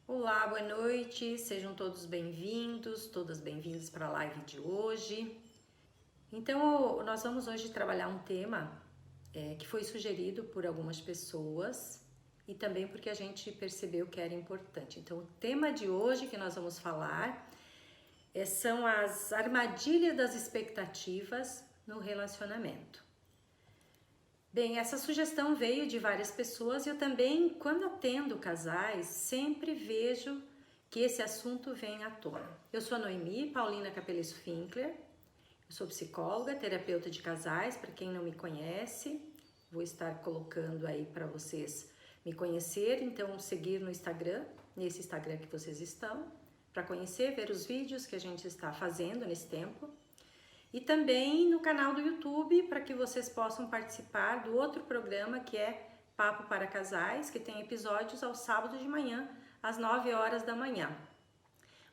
Olá, boa noite, sejam todos bem-vindos, todas bem-vindas para a live de hoje. Então, nós vamos hoje trabalhar um tema que foi sugerido por algumas pessoas e também porque a gente percebeu que era importante. Então, o tema de hoje que nós vamos falar são as armadilhas das expectativas no relacionamento. Bem, essa sugestão veio de várias pessoas e eu também, quando atendo casais, sempre vejo que esse assunto vem à tona. Eu sou a Noemi Paulina Capelesso Finkler, eu sou psicóloga, terapeuta de casais, para quem não me conhece, vou estar colocando aí para vocês me conhecer, então seguir no Instagram, nesse Instagram que vocês estão, para conhecer, ver os vídeos que a gente está fazendo nesse tempo. E também no canal do YouTube, para que vocês possam participar do outro programa que é Papo para Casais, que tem episódios aos sábados de manhã, às 9 horas da manhã.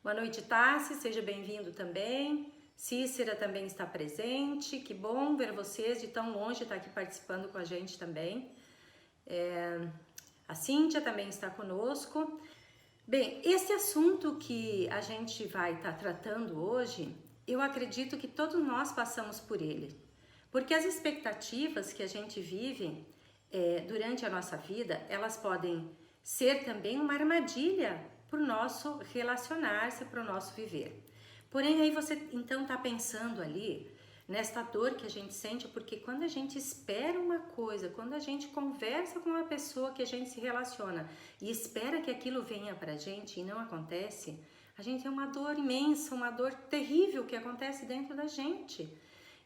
Boa noite, Tassi, seja bem-vindo também. Cícera também está presente, que bom ver vocês de tão longe, estar aqui participando com a gente também. A Cíntia também está conosco. Bem, esse assunto que a gente vai estar tratando hoje, eu acredito que todos nós passamos por ele, porque as expectativas que a gente vive durante a nossa vida, elas podem ser também uma armadilha para o nosso relacionar-se, para o nosso viver. Porém, aí você então está pensando ali nesta dor que a gente sente, porque quando a gente espera uma coisa, quando a gente conversa com uma pessoa que a gente se relaciona e espera que aquilo venha para a gente e não acontece, a gente tem uma dor imensa, uma dor terrível que acontece dentro da gente.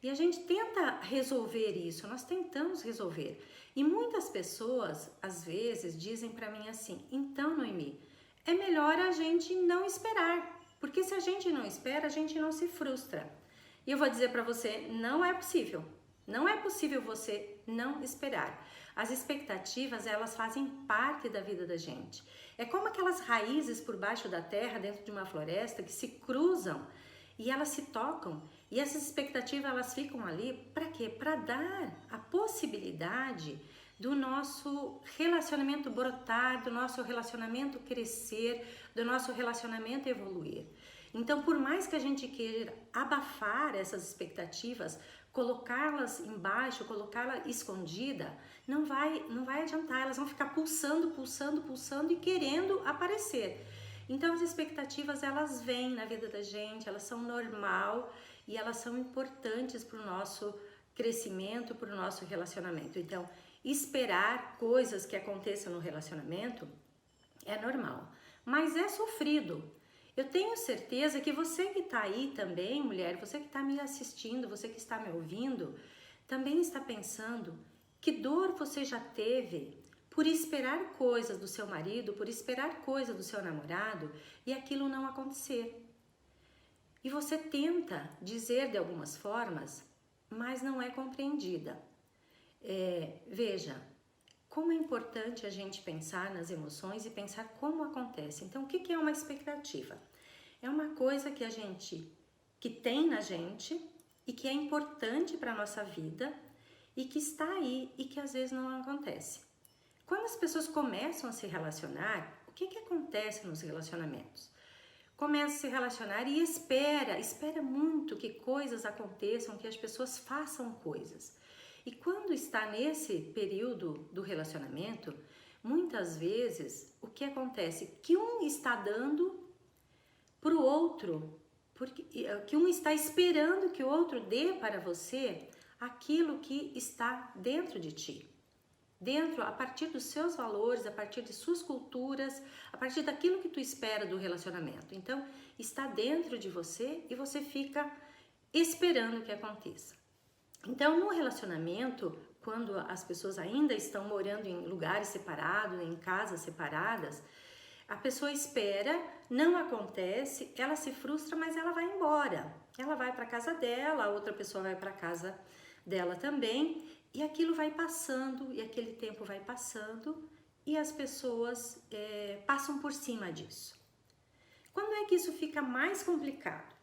E a gente tenta resolver isso, nós tentamos resolver. E muitas pessoas, às vezes, dizem para mim assim, então, Noemi, é melhor a gente não esperar, porque se a gente não espera, a gente não se frustra. E eu vou dizer para você, não é possível. Não é possível você não esperar. As expectativas, elas fazem parte da vida da gente. É como aquelas raízes por baixo da terra, dentro de uma floresta, que se cruzam e elas se tocam. E essas expectativas, elas ficam ali para quê? Para dar a possibilidade do nosso relacionamento brotar, do nosso relacionamento crescer, do nosso relacionamento evoluir. Então, por mais que a gente queira abafar essas expectativas, colocá-las embaixo, colocá-la escondida, não vai adiantar, elas vão ficar pulsando, pulsando, pulsando e querendo aparecer. Então as expectativas, elas vêm na vida da gente, elas são normal e elas são importantes para o nosso crescimento, para o nosso relacionamento. Então, esperar coisas que aconteçam no relacionamento é normal, mas é sofrido. Eu tenho certeza que você que está aí também, mulher, você que está me assistindo, você que está me ouvindo, também está pensando que dor você já teve por esperar coisas do seu marido, por esperar coisas do seu namorado e aquilo não acontecer. E você tenta dizer de algumas formas, mas não é compreendida. Veja, como é importante a gente pensar nas emoções e pensar como acontece. Então, o que é uma expectativa? É uma coisa que tem na gente e que é importante para a nossa vida e que está aí e que às vezes não acontece. Quando as pessoas começam a se relacionar, o que acontece nos relacionamentos? Começa a se relacionar e espera muito que coisas aconteçam, que as pessoas façam coisas. E quando está nesse período do relacionamento, muitas vezes o que acontece? Que um está dando para o outro, que um está esperando que o outro dê para você aquilo que está dentro de ti. Dentro, a partir dos seus valores, a partir de suas culturas, a partir daquilo que tu espera do relacionamento. Então, está dentro de você e você fica esperando que aconteça. Então, no relacionamento, quando as pessoas ainda estão morando em lugares separados, em casas separadas, a pessoa espera, não acontece, ela se frustra, mas ela vai embora. Ela vai para casa dela, a outra pessoa vai para casa dela também, e aquilo vai passando, e aquele tempo vai passando, e as pessoas passam por cima disso. Quando é que isso fica mais complicado?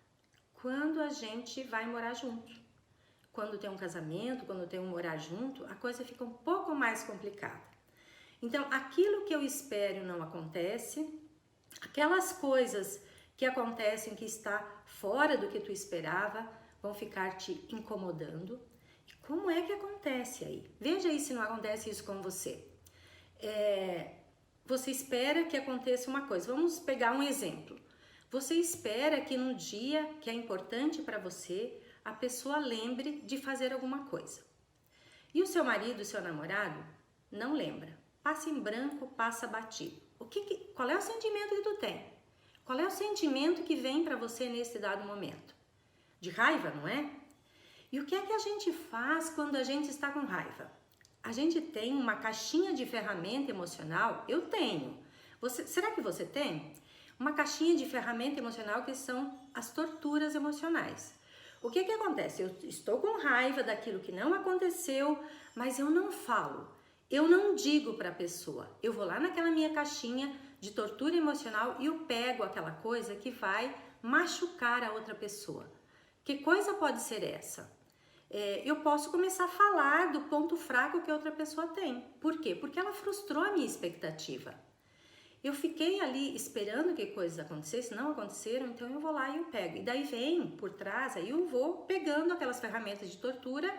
Quando a gente vai morar junto. Quando tem um casamento, quando tem um morar junto, a coisa fica um pouco mais complicada. Então, aquilo que eu espero não acontece, Aquelas coisas que acontecem que está fora do que tu esperava vão ficar te incomodando. E como é que acontece aí? Veja aí se não acontece isso com você. Você espera que aconteça uma coisa. Vamos pegar um exemplo. Você espera que no dia que é importante para você, a pessoa lembre de fazer alguma coisa. E o seu marido, o seu namorado, não lembra. Passa em branco, passa batido. Qual é o sentimento que tu tem? Qual é o sentimento que vem para você nesse dado momento? De raiva, não é? E o que é que a gente faz quando a gente está com raiva? A gente tem uma caixinha de ferramenta emocional? Eu tenho. Será que você tem? Uma caixinha de ferramenta emocional que são as torturas emocionais. O que é que acontece? Eu estou com raiva daquilo que não aconteceu, mas eu não falo. Eu não digo para a pessoa. Eu vou lá naquela minha caixinha de tortura emocional e eu pego aquela coisa que vai machucar a outra pessoa. Que coisa pode ser essa? Eu posso começar a falar do ponto fraco que a outra pessoa tem. Por quê? Porque ela frustrou a minha expectativa. Eu fiquei ali esperando que coisas acontecessem, não aconteceram, então eu vou lá e eu pego. E daí vem por trás, aí eu vou pegando aquelas ferramentas de tortura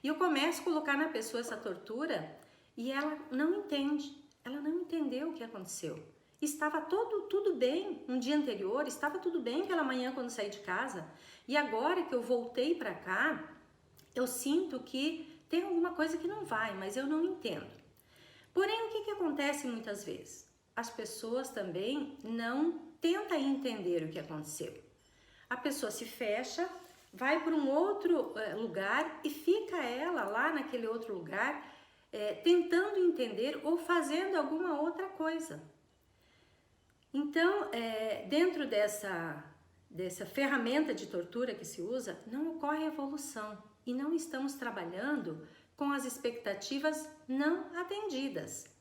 e eu começo a colocar na pessoa essa tortura e ela não entende, ela não entendeu o que aconteceu. Estava tudo bem no dia anterior, estava tudo bem pela manhã quando saí de casa e agora que eu voltei para cá, eu sinto que tem alguma coisa que não vai, mas eu não entendo. Porém, o que acontece muitas vezes? As pessoas também não tentam entender o que aconteceu. A pessoa se fecha, vai para um outro lugar e fica ela lá naquele outro lugar tentando entender ou fazendo alguma outra coisa. Então, dentro dessa ferramenta de tortura que se usa, não ocorre evolução e não estamos trabalhando com as expectativas não atendidas.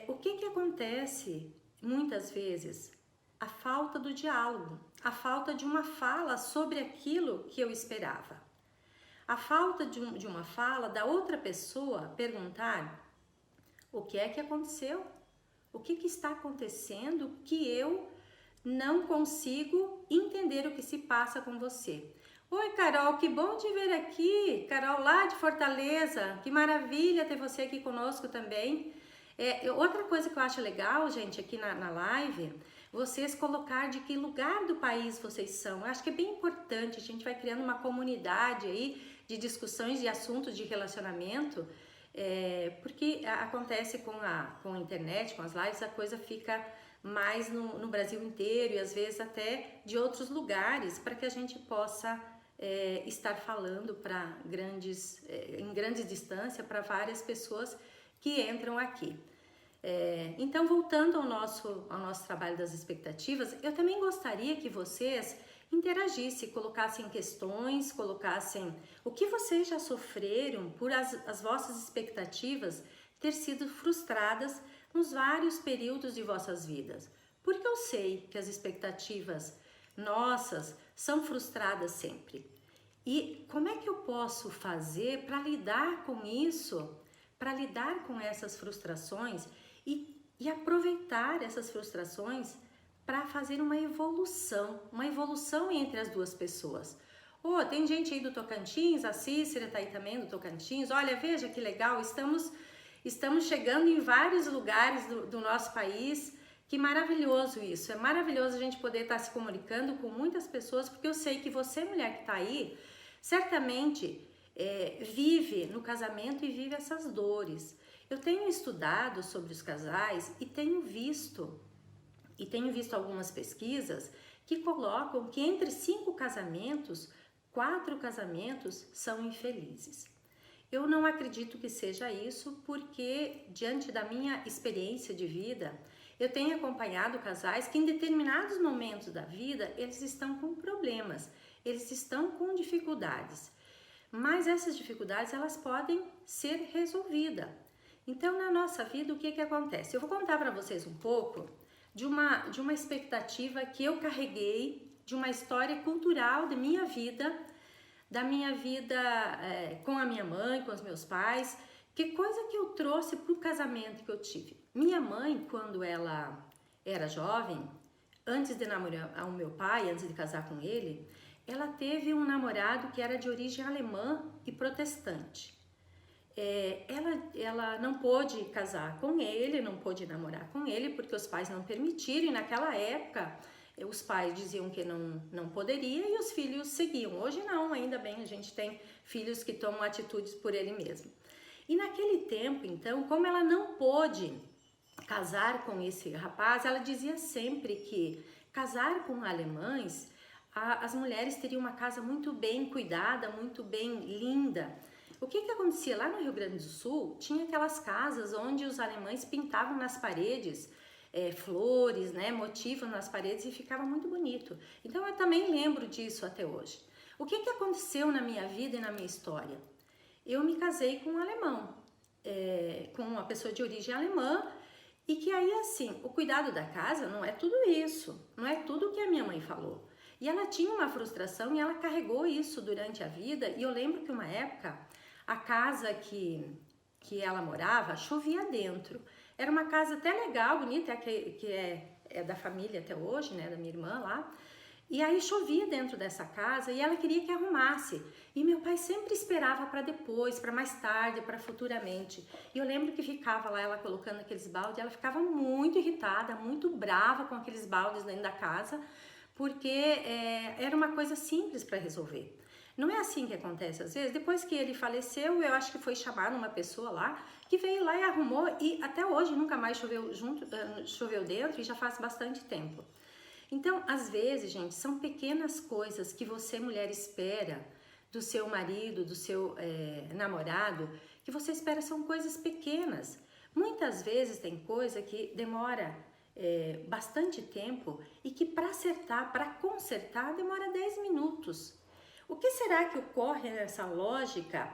O que acontece muitas vezes? A falta do diálogo, a falta de uma fala sobre aquilo que eu esperava. A falta de uma fala da outra pessoa perguntar o que é que aconteceu, o que está acontecendo que eu não consigo entender o que se passa com você. Oi, Carol, que bom te ver aqui, Carol lá de Fortaleza, que maravilha ter você aqui conosco também. Outra coisa que eu acho legal, gente, aqui na live, vocês colocar de que lugar do país vocês são. Eu acho que é bem importante, a gente vai criando uma comunidade aí de discussões de assuntos de relacionamento, porque acontece com a internet, com as lives, a coisa fica mais no Brasil inteiro e às vezes até de outros lugares, para que a gente possa estar falando para em grandes distâncias para várias pessoas que entram aqui. Então, voltando ao nosso trabalho das expectativas, eu também gostaria que vocês interagissem, colocassem questões, colocassem o que vocês já sofreram por as vossas expectativas ter sido frustradas nos vários períodos de vossas vidas. Porque eu sei que as expectativas nossas são frustradas sempre. E como é que eu posso fazer para lidar com isso, para lidar com essas frustrações e aproveitar essas frustrações para fazer uma evolução entre as duas pessoas. Tem gente aí do Tocantins, a Cícera está aí também do Tocantins, olha, veja que legal, estamos chegando em vários lugares do nosso país, que maravilhoso isso, é maravilhoso a gente poder estar se comunicando com muitas pessoas, porque eu sei que você, mulher que está aí, certamente vive no casamento e vive essas dores. Eu tenho estudado sobre os casais e tenho visto algumas pesquisas que colocam que entre 5 casamentos, 4 casamentos são infelizes. Eu não acredito que seja isso, porque diante da minha experiência de vida, eu tenho acompanhado casais que em determinados momentos da vida, eles estão com problemas, eles estão com dificuldades. Mas essas dificuldades, elas podem ser resolvidas. Então, na nossa vida, o que acontece? Eu vou contar para vocês um pouco de uma expectativa que eu carreguei, de uma história cultural da minha vida com a minha mãe, com os meus pais, que coisa que eu trouxe para o casamento que eu tive. Minha mãe, quando ela era jovem, antes de namorar o meu pai, antes de casar com ele, ela teve um namorado que era de origem alemã e protestante. Ela não pôde casar com ele, não pôde namorar com ele, porque os pais não permitiram, e naquela época os pais diziam que não poderia e os filhos seguiam. Hoje não, ainda bem, a gente tem filhos que tomam atitudes por ele mesmo. E naquele tempo, então, como ela não pôde casar com esse rapaz, ela dizia sempre que casar com alemães, as mulheres teriam uma casa muito bem cuidada, muito bem linda. O que acontecia lá no Rio Grande do Sul? Tinha aquelas casas onde os alemães pintavam nas paredes flores, né, motivos nas paredes e ficava muito bonito. Então eu também lembro disso até hoje. O que aconteceu na minha vida e na minha história? Eu me casei com um alemão, com uma pessoa de origem alemã, e que aí assim, o cuidado da casa não é tudo isso, não é tudo que a minha mãe falou. E ela tinha uma frustração e ela carregou isso durante a vida, e eu lembro que uma época, a casa que ela morava, chovia dentro. Era uma casa até legal, bonita, que é da família até hoje, né, da minha irmã lá. E aí chovia dentro dessa casa e ela queria que arrumasse. E meu pai sempre esperava para depois, para mais tarde, para futuramente. E eu lembro que ficava lá ela colocando aqueles baldes, ela ficava muito irritada, muito brava com aqueles baldes dentro da casa, porque era uma coisa simples para resolver. Não é assim que acontece às vezes. Depois que ele faleceu, eu acho que foi chamada uma pessoa lá que veio lá e arrumou, e até hoje nunca mais choveu dentro, e já faz bastante tempo. Então, às vezes, gente, são pequenas coisas que você, mulher, espera do seu marido, do seu namorado, que você espera, são coisas pequenas. Muitas vezes tem coisa que demora bastante tempo e que para acertar, para consertar, demora 10 minutos. O que será que ocorre nessa lógica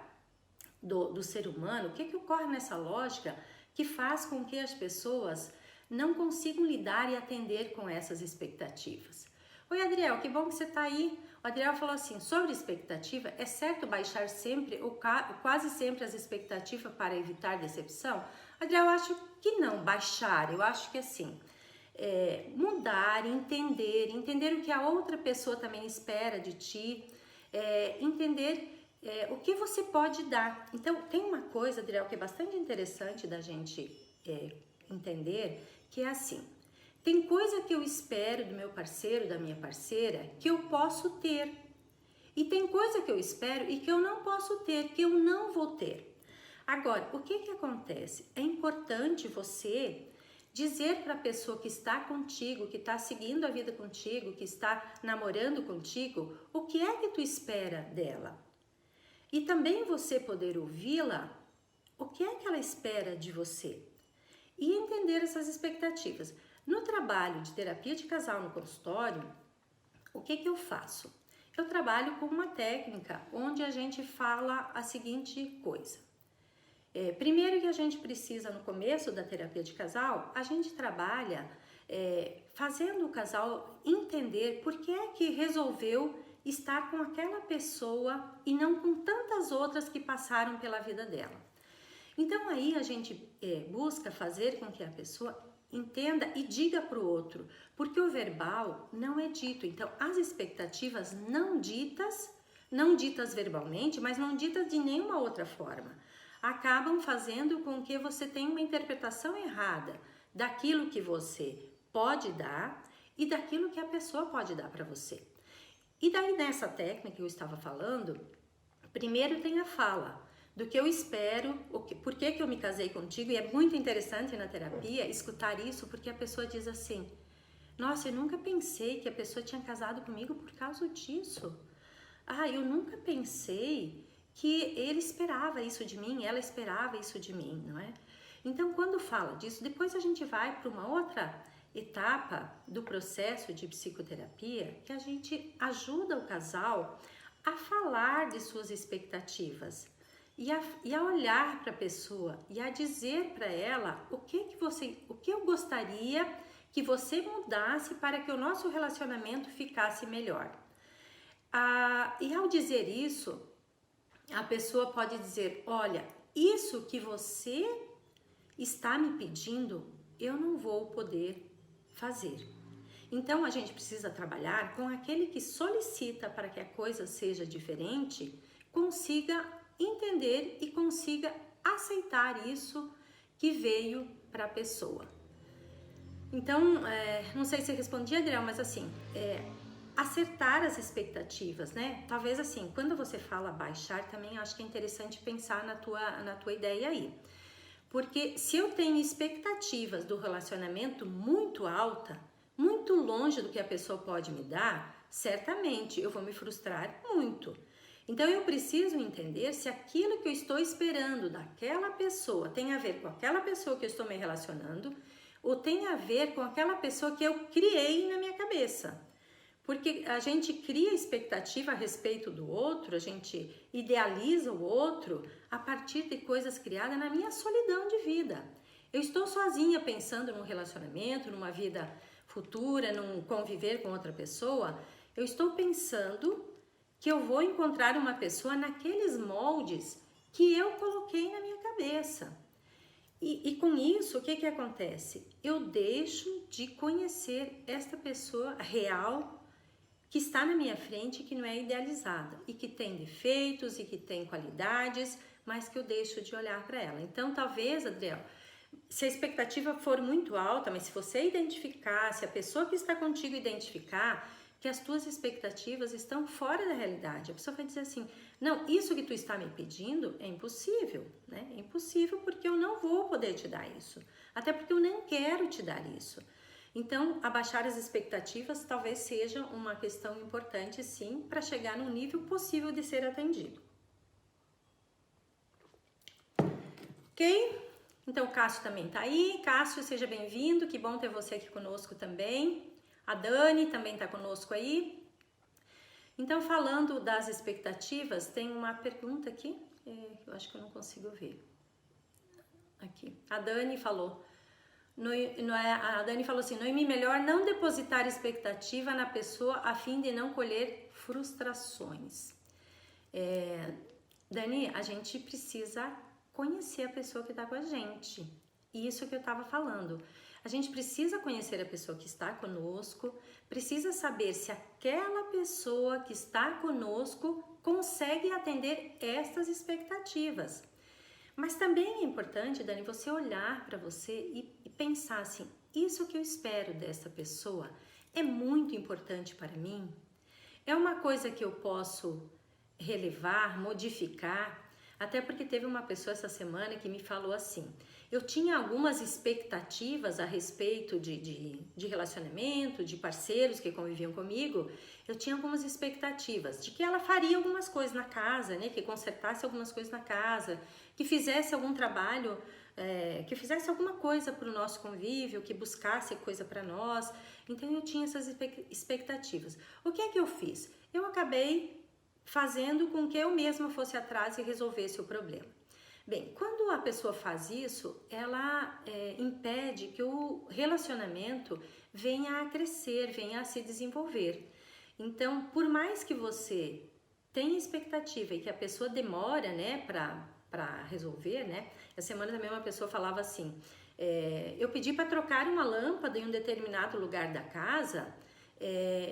do ser humano? O que ocorre nessa lógica que faz com que as pessoas não consigam lidar e atender com essas expectativas? Oi, Adriel, que bom que você está aí. O Adriel falou assim, sobre expectativa, é certo baixar sempre ou quase sempre as expectativas para evitar decepção? Adriel, eu acho que não, baixar, eu acho que assim, mudar, entender o que a outra pessoa também espera de ti, entender o que você pode dar. Então, tem uma coisa, Adriel, que é bastante interessante da gente entender, que é assim, tem coisa que eu espero do meu parceiro, da minha parceira, que eu posso ter. E tem coisa que eu espero e que eu não posso ter, que eu não vou ter. Agora, o que acontece? É importante você dizer para a pessoa que está contigo, que está seguindo a vida contigo, que está namorando contigo, o que é que tu espera dela. E também você poder ouvi-la, o que é que ela espera de você. E entender essas expectativas. No trabalho de terapia de casal no consultório, o que eu faço? Eu trabalho com uma técnica onde a gente fala a seguinte coisa. Primeiro que a gente precisa, no começo da terapia de casal, a gente trabalha fazendo o casal entender por que é que resolveu estar com aquela pessoa e não com tantas outras que passaram pela vida dela. Então aí a gente busca fazer com que a pessoa entenda e diga para o outro, porque o verbal não é dito. Então as expectativas não ditas verbalmente, mas não ditas de nenhuma outra forma, acabam fazendo com que você tenha uma interpretação errada daquilo que você pode dar e daquilo que a pessoa pode dar para você. E daí nessa técnica que eu estava falando, primeiro tem a fala do que eu espero, por que eu me casei contigo, e é muito interessante na terapia escutar isso, porque a pessoa diz assim, nossa, eu nunca pensei que a pessoa tinha casado comigo por causa disso. Eu nunca pensei que ele esperava isso de mim, ela esperava isso de mim, não é? Então, quando fala disso, depois a gente vai para uma outra etapa do processo de psicoterapia, que a gente ajuda o casal a falar de suas expectativas e a olhar para a pessoa e a dizer para ela o que eu gostaria que você mudasse para que o nosso relacionamento ficasse melhor. E ao dizer isso, a pessoa pode dizer, olha, isso que você está me pedindo, eu não vou poder fazer. Então a gente precisa trabalhar com aquele que solicita para que a coisa seja diferente, consiga entender e consiga aceitar isso que veio para a pessoa. Então, não sei se eu respondi, Adriel, mas assim, acertar as expectativas, né? Talvez assim, quando você fala baixar, também acho que é interessante pensar na tua ideia aí. Porque se eu tenho expectativas do relacionamento muito alta, muito longe do que a pessoa pode me dar, certamente eu vou me frustrar muito. Então eu preciso entender se aquilo que eu estou esperando daquela pessoa tem a ver com aquela pessoa que eu estou me relacionando ou tem a ver com aquela pessoa que eu criei na minha cabeça. Porque a gente cria expectativa a respeito do outro, a gente idealiza o outro a partir de coisas criadas na minha solidão de vida. Eu estou sozinha pensando num relacionamento, numa vida futura, num conviver com outra pessoa. Eu estou pensando que eu vou encontrar uma pessoa naqueles moldes que eu coloquei na minha cabeça. E com isso, o que acontece? Eu deixo de conhecer esta pessoa real que está na minha frente, que não é idealizada e que tem defeitos e que tem qualidades, mas que eu deixo de olhar para ela. Então, talvez, Adriel, se a expectativa for muito alta, mas se você identificar, se a pessoa que está contigo identificar que as tuas expectativas estão fora da realidade, a pessoa vai dizer assim, não, isso que tu está me pedindo é impossível, né? É impossível porque eu não vou poder te dar isso, até porque eu nem quero te dar isso. Então, abaixar as expectativas talvez seja uma questão importante, sim, para chegar num nível possível de ser atendido. Ok? Então, o Cássio também está aí. Cássio, seja bem-vindo. Que bom ter você aqui conosco também. A Dani também está conosco aí. Então, falando das expectativas, tem uma pergunta aqui. Eu acho que eu não consigo ver. Aqui. A Dani falou... a Dani falou assim, Noemi, melhor não depositar expectativa na pessoa a fim de não colher frustrações. Dani, a gente precisa conhecer a pessoa que está com a gente. Isso que eu estava falando. A gente precisa conhecer a pessoa que está conosco, precisa saber se aquela pessoa que está conosco consegue atender estas expectativas. Mas também é importante, Dani, você olhar para você e pensar assim, isso que eu espero dessa pessoa é muito importante para mim? É uma coisa que eu posso relevar, modificar? Até porque teve uma pessoa essa semana que me falou assim, eu tinha algumas expectativas a respeito de relacionamento, de parceiros que conviviam comigo, eu tinha algumas expectativas de que ela faria algumas coisas na casa, né? Que consertasse algumas coisas na casa, que fizesse algum trabalho, que fizesse alguma coisa para o nosso convívio, que buscasse coisa para nós. Então eu tinha essas expectativas. O que é que eu fiz? Eu acabei fazendo com que eu mesma fosse atrás e resolvesse o problema. Bem, quando a pessoa faz isso, ela impede que o relacionamento venha a crescer, venha a se desenvolver. Então, por mais que você tenha expectativa e que a pessoa demora, né, para resolver, né? Essa semana também uma pessoa falava assim, eu pedi para trocar uma lâmpada em um determinado lugar da casa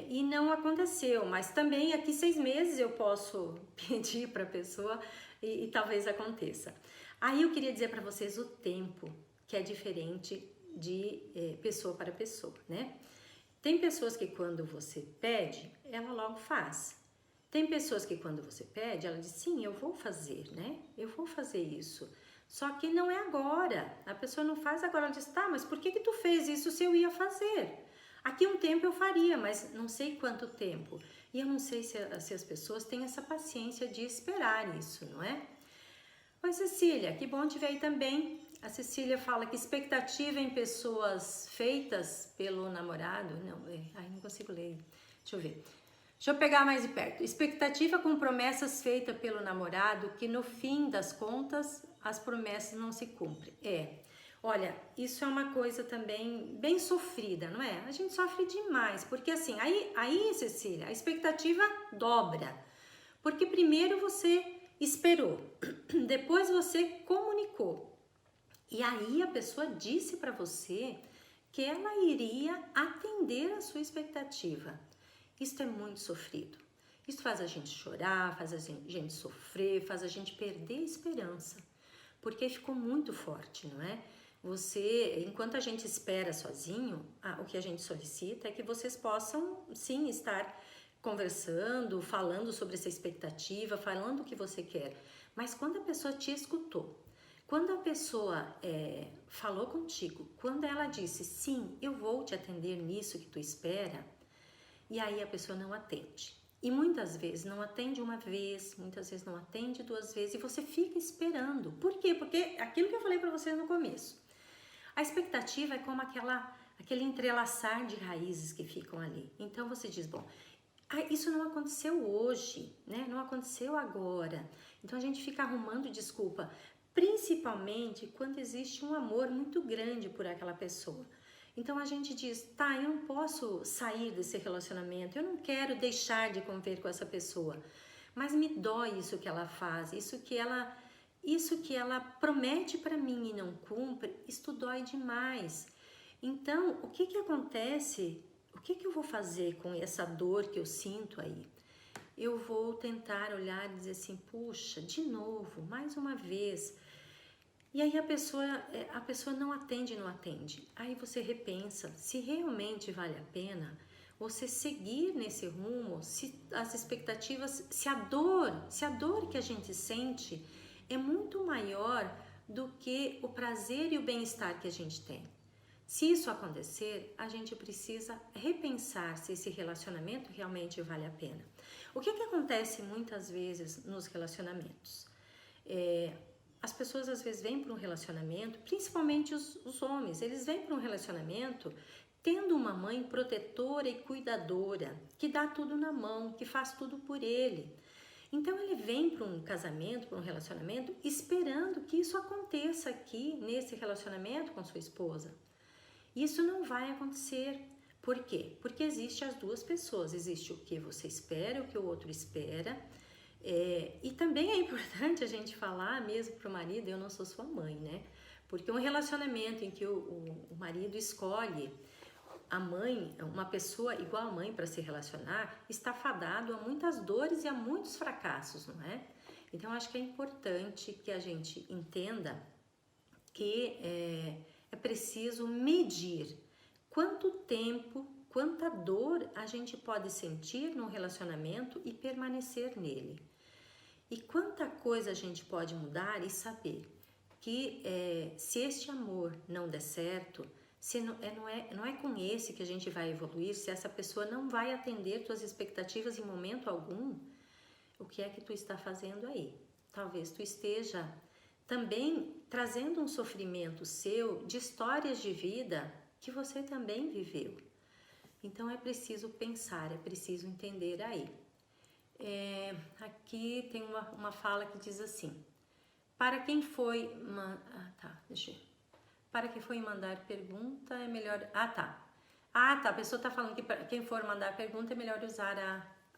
e não aconteceu, mas também aqui 6 meses eu posso pedir para a pessoa e talvez aconteça. Aí eu queria dizer para vocês o tempo, que é diferente de pessoa para pessoa, né? Tem pessoas que quando você pede, ela logo faz. Tem pessoas que quando você pede, ela diz, sim, eu vou fazer, né? Eu vou fazer isso. Só que não é agora. A pessoa não faz agora. Ela diz, tá, mas por que tu fez isso se eu ia fazer? Aqui um tempo eu faria, mas não sei quanto tempo. E eu não sei se as pessoas têm essa paciência de esperar isso, não é? Oi, Cecília, que bom te ver aí também. A Cecília fala que expectativa em pessoas feitas pelo namorado... não consigo ler. Deixa eu ver. Deixa eu pegar mais de perto. Expectativa com promessas feitas pelo namorado que no fim das contas as promessas não se cumprem. Olha, isso é uma coisa também bem sofrida, não é? A gente sofre demais, porque assim, aí Cecília, a expectativa dobra. Porque primeiro você esperou, depois você comunicou. E aí a pessoa disse para você que ela iria atender a sua expectativa. Isso é muito sofrido. Isso faz a gente chorar, faz a gente sofrer, faz a gente perder a esperança, porque ficou muito forte, não é? Você, enquanto a gente espera sozinho, o que a gente solicita é que vocês possam, sim, estar conversando, falando sobre essa expectativa, falando o que você quer. Mas quando a pessoa te escutou, quando a pessoa falou contigo, quando ela disse, sim, eu vou te atender nisso que tu espera, e aí a pessoa não atende. E muitas vezes não atende uma vez, muitas vezes não atende duas vezes, e você fica esperando. Por quê? Porque aquilo que eu falei para vocês no começo, a expectativa é como aquele entrelaçar de raízes que ficam ali. Então você diz, bom, isso não aconteceu hoje, né? Não aconteceu agora. Então a gente fica arrumando desculpa, principalmente quando existe um amor muito grande por aquela pessoa. Então a gente diz, tá, eu não posso sair desse relacionamento, eu não quero deixar de conviver com essa pessoa, mas me dói isso que ela faz, isso que ela promete para mim e não cumpre, isso dói demais. Então, o que acontece? O que eu vou fazer com essa dor que eu sinto aí? Eu vou tentar olhar e dizer assim, puxa, de novo, mais uma vez. E aí a pessoa não atende. Aí você repensa se realmente vale a pena você seguir nesse rumo, se as expectativas, se a dor que a gente sente é muito maior do que o prazer e o bem-estar que a gente tem. Se isso acontecer, a gente precisa repensar se esse relacionamento realmente vale a pena. O que acontece muitas vezes nos relacionamentos? As pessoas às vezes vêm para um relacionamento, principalmente os homens, eles vêm para um relacionamento tendo uma mãe protetora e cuidadora, que dá tudo na mão, que faz tudo por ele. Então ele vem para um casamento, para um relacionamento, esperando que isso aconteça aqui nesse relacionamento com sua esposa. Isso não vai acontecer. Por quê? Porque existe as duas pessoas, existe o que você espera, o que o outro espera. E também é importante a gente falar mesmo para o marido, eu não sou sua mãe, né? Porque um relacionamento em que o marido escolhe a mãe, uma pessoa igual a mãe para se relacionar, está fadado a muitas dores e a muitos fracassos, não é? Então, acho que é importante que a gente entenda que é preciso medir quanto tempo, quanta dor a gente pode sentir num relacionamento e permanecer nele. E quanta coisa a gente pode mudar e saber que se este amor não der certo, se não é com esse que a gente vai evoluir, se essa pessoa não vai atender tuas expectativas em momento algum, o que é que tu está fazendo aí? Talvez tu esteja também trazendo um sofrimento seu de histórias de vida que você também viveu. Então é preciso pensar, é preciso entender aí. Aqui tem uma fala que diz assim, para quem foi mandar pergunta é melhor... a pessoa está falando que para quem for mandar pergunta é melhor usar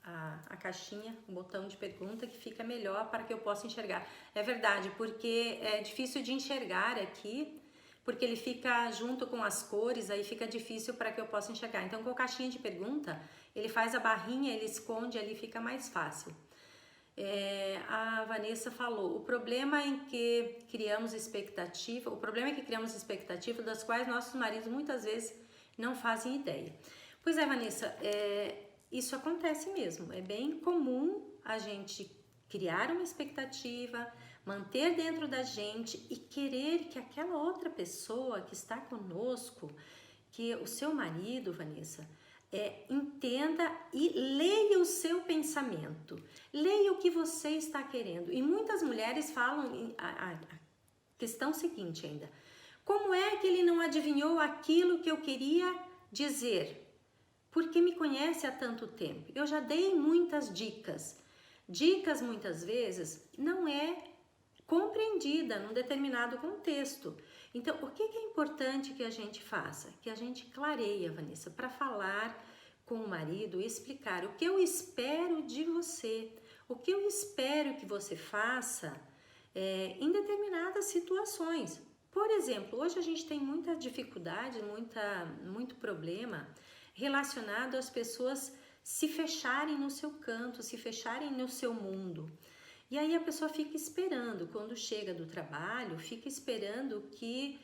a caixinha, o botão de pergunta, que fica melhor para que eu possa enxergar. É verdade, porque é difícil de enxergar aqui, porque ele fica junto com as cores, aí fica difícil para que eu possa enxergar. Então, com a caixinha de pergunta, ele faz a barrinha, ele esconde ali, fica mais fácil. A Vanessa falou, o problema é que criamos expectativa das quais nossos maridos muitas vezes não fazem ideia. Pois é, Vanessa, isso acontece mesmo, é bem comum a gente criar uma expectativa, manter dentro da gente e querer que aquela outra pessoa que está conosco, que o seu marido, Vanessa, entenda e leia o seu pensamento, leia o que você está querendo. E muitas mulheres falam a questão seguinte ainda, como é que ele não adivinhou aquilo que eu queria dizer? Porque me conhece há tanto tempo, eu já dei muitas dicas. Dicas muitas vezes não é compreendida num determinado contexto. Então, o que é importante que a gente faça? Que a gente clareia, Vanessa, para falar com o marido e explicar o que eu espero de você, o que eu espero que você faça em determinadas situações. Por exemplo, hoje a gente tem muita dificuldade, muito problema relacionado às pessoas se fecharem no seu canto, se fecharem no seu mundo. E aí a pessoa fica esperando, quando chega do trabalho, fica esperando que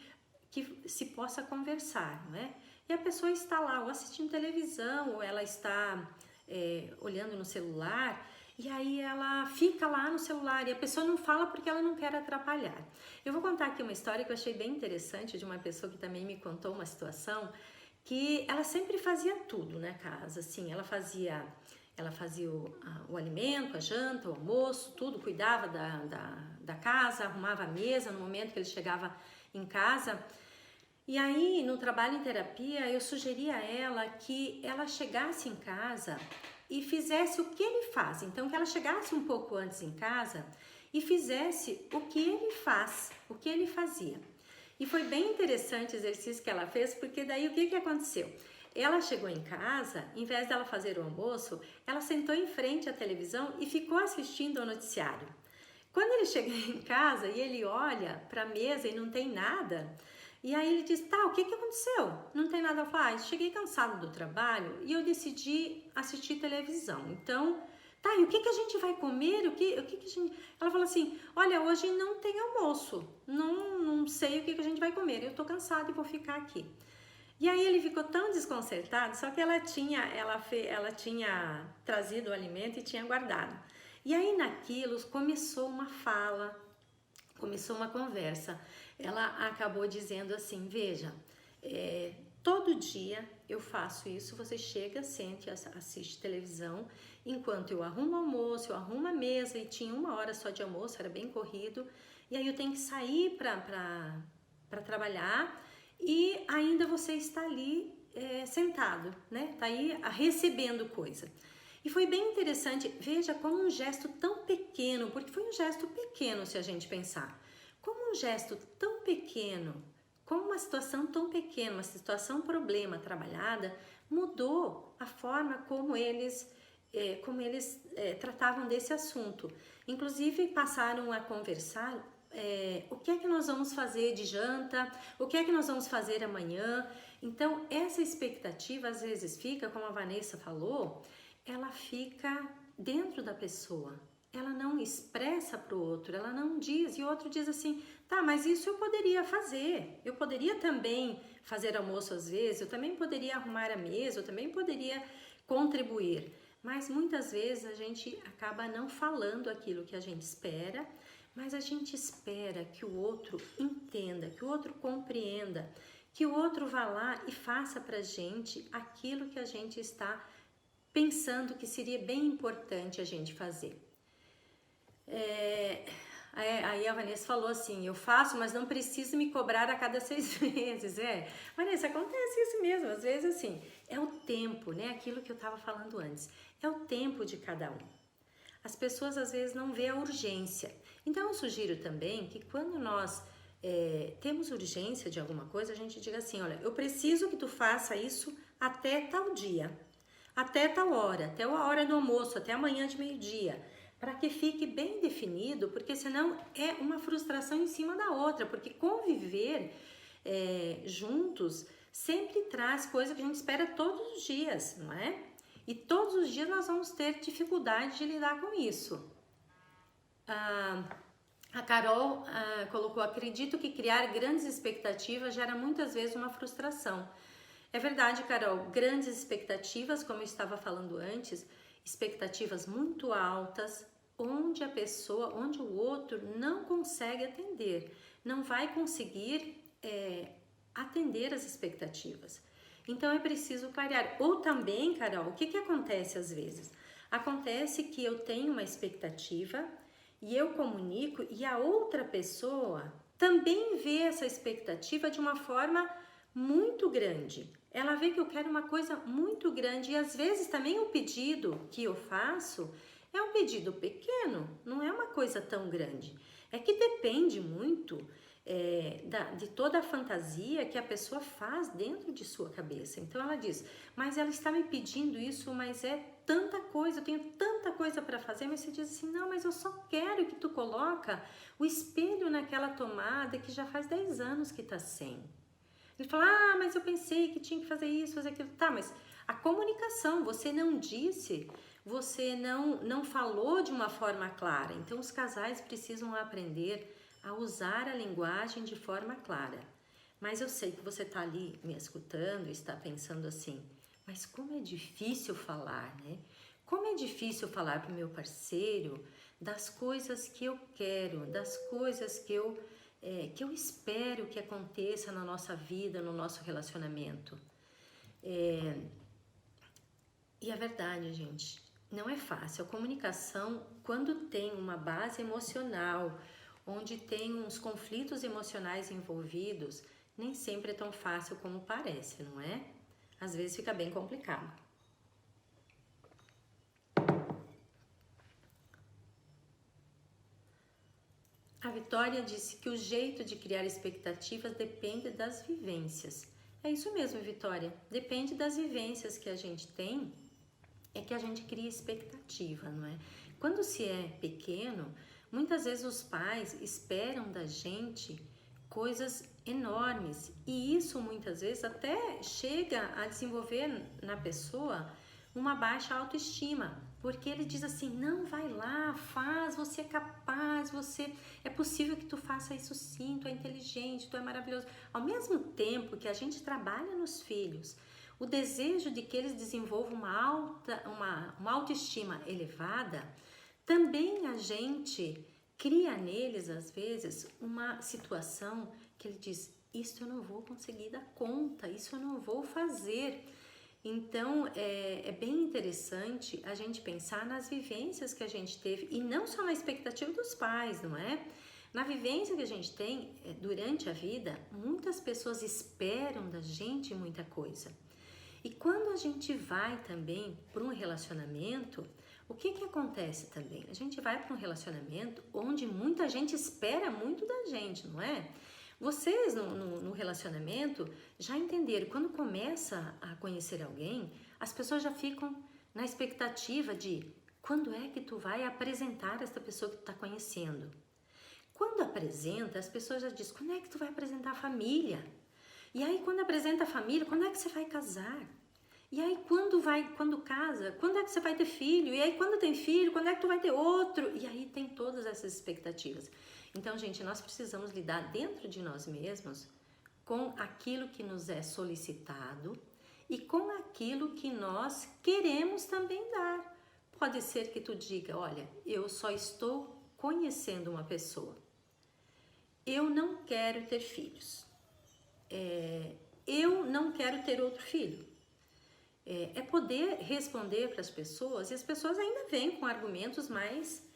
se possa conversar, não é? E a pessoa está lá ou assistindo televisão, ou ela está olhando no celular, e aí ela fica lá no celular e a pessoa não fala porque ela não quer atrapalhar. Eu vou contar aqui uma história que eu achei bem interessante de uma pessoa que também me contou uma situação que ela sempre fazia tudo na casa, assim, ela fazia o alimento, a janta, o almoço, tudo, cuidava da casa, arrumava a mesa no momento que ele chegava em casa. E aí, no trabalho em terapia, eu sugeri a ela que ela chegasse em casa e fizesse o que ele faz. Então, que ela chegasse um pouco antes em casa e fizesse o que ele faz, o que ele fazia. E foi bem interessante o exercício que ela fez, porque daí o que aconteceu? Ela chegou em casa, em vez dela fazer o almoço, ela sentou em frente à televisão e ficou assistindo ao noticiário. Quando ele chega em casa e ele olha para a mesa e não tem nada, e aí ele diz, tá, o que aconteceu? Não tem nada. Ela fala, cheguei cansado do trabalho e eu decidi assistir televisão. Então, tá, e o que a gente vai comer? O que a gente... Ela falou assim, olha, hoje não tem almoço, não sei o que a gente vai comer, eu tô cansada e vou ficar aqui. E aí ele ficou tão desconcertado, só que ela tinha trazido o alimento e tinha guardado. E aí naquilo começou uma fala, começou uma conversa. Ela acabou dizendo assim, veja, todo dia eu faço isso, você chega, sente, assiste televisão, enquanto eu arrumo o almoço, eu arrumo a mesa, e tinha 1 hora só de almoço, era bem corrido, e aí eu tenho que sair para trabalhar, e ainda você está ali sentado, né? Tá aí recebendo coisa. E foi bem interessante, veja como um gesto tão pequeno, porque foi um gesto pequeno se a gente pensar, como um gesto tão pequeno, como uma situação tão pequena, uma situação problema trabalhada, mudou a forma como eles tratavam desse assunto. Inclusive passaram a conversar o que é que nós vamos fazer de janta, o que é que nós vamos fazer amanhã. Então essa expectativa às vezes fica, como a Vanessa falou, ela fica dentro da pessoa, ela não expressa para o outro, ela não diz, e o outro diz assim, tá, mas isso eu poderia fazer, eu poderia também fazer almoço às vezes, eu também poderia arrumar a mesa, eu também poderia contribuir, mas muitas vezes a gente acaba não falando aquilo que a gente espera, mas a gente espera que o outro entenda, que o outro compreenda, que o outro vá lá e faça pra gente aquilo que a gente está pensando que seria bem importante a gente fazer. Aí a Vanessa falou assim, eu faço, mas não preciso me cobrar a cada 6 meses. Vanessa, acontece isso mesmo, às vezes assim, é o tempo, né? Aquilo que eu estava falando antes, é o tempo de cada um. As pessoas às vezes não vê a urgência. Então eu sugiro também que quando nós temos urgência de alguma coisa, a gente diga assim, olha, eu preciso que tu faça isso até tal dia, até tal hora, até a hora do almoço, até amanhã de meio-dia, para que fique bem definido, porque senão é uma frustração em cima da outra, porque conviver juntos sempre traz coisa que a gente espera todos os dias, não é? E todos os dias nós vamos ter dificuldade de lidar com isso. A Carol colocou, acredito que criar grandes expectativas gera muitas vezes uma frustração. É verdade, Carol, grandes expectativas, como eu estava falando antes, expectativas muito altas, onde onde o outro não consegue atender, não vai conseguir atender as expectativas. Então é preciso clarear. Ou também, Carol, o que acontece às vezes? Acontece que eu tenho uma expectativa e eu comunico e a outra pessoa também vê essa expectativa de uma forma muito grande. Ela vê que eu quero uma coisa muito grande e às vezes também o pedido que eu faço é um pedido pequeno, não é uma coisa tão grande. É que depende muito de toda a fantasia que a pessoa faz dentro de sua cabeça. Então ela diz, mas ela está me pedindo isso, mas é tanta coisa, eu tenho tanta coisa para fazer, mas você diz assim, não, mas eu só quero que tu coloca o espelho naquela tomada que já faz 10 anos que está sem. Ele fala, ah, mas eu pensei que tinha que fazer isso, fazer aquilo. Tá, mas a comunicação, você não disse, você não falou de uma forma clara. Então os casais precisam aprender a usar a linguagem de forma clara. Mas eu sei que você está ali me escutando e está pensando assim, mas como é difícil falar, né? Como é difícil falar para o meu parceiro das coisas que eu quero, das coisas que eu espero que aconteça na nossa vida, no nosso relacionamento. E a verdade, gente, não é fácil. A comunicação, quando tem uma base emocional, onde tem uns conflitos emocionais envolvidos, nem sempre é tão fácil como parece, não é? Às vezes fica bem complicado. A Vitória disse que o jeito de criar expectativas depende das vivências. É isso mesmo, Vitória. Depende das vivências que a gente tem, é que a gente cria expectativa, não é? Quando se é pequeno, muitas vezes os pais esperam da gente coisas enormes e isso muitas vezes até chega a desenvolver na pessoa uma baixa autoestima, porque ele diz assim, não, vai lá, faz, você é capaz, é possível que tu faça isso sim, tu é inteligente, tu é maravilhoso. Ao mesmo tempo que a gente trabalha nos filhos, o desejo de que eles desenvolvam uma autoestima elevada, também a gente cria neles, às vezes, uma situação que ele diz, isso eu não vou conseguir dar conta, isso eu não vou fazer. Então, é bem interessante a gente pensar nas vivências que a gente teve, e não só na expectativa dos pais, não é? Na vivência que a gente tem durante a vida, muitas pessoas esperam da gente muita coisa. E quando a gente vai também para um relacionamento, o que acontece também? A gente vai para um relacionamento onde muita gente espera muito da gente, não é? Vocês no relacionamento já entenderam, quando começa a conhecer alguém, as pessoas já ficam na expectativa de quando é que tu vai apresentar essa pessoa que tu está conhecendo. Quando apresenta, as pessoas já dizem, quando é que tu vai apresentar a família? E aí quando apresenta a família, quando é que você vai casar? E aí quando casa, quando é que você vai ter filho? E aí quando tem filho, quando é que tu vai ter outro? E aí tem todas essas expectativas. Então, gente, nós precisamos lidar dentro de nós mesmos com aquilo que nos é solicitado e com aquilo que nós queremos também dar. Pode ser que tu diga, olha, eu só estou conhecendo uma pessoa. Eu não quero ter filhos. Eu não quero ter outro filho. É poder responder para as pessoas, e as pessoas ainda vêm com argumentos mais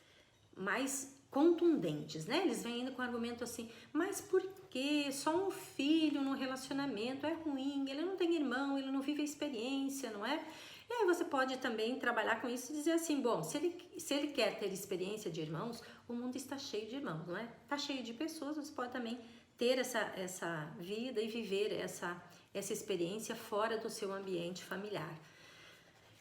contundentes, né? Eles vêm ainda com argumento assim, mas por que só um filho no relacionamento é ruim? Ele não tem irmão, ele não vive a experiência, não é? E aí você pode também trabalhar com isso e dizer assim, bom, se ele quer ter experiência de irmãos, o mundo está cheio de irmãos, não é? Está cheio de pessoas, você pode também ter essa vida e viver essa experiência fora do seu ambiente familiar.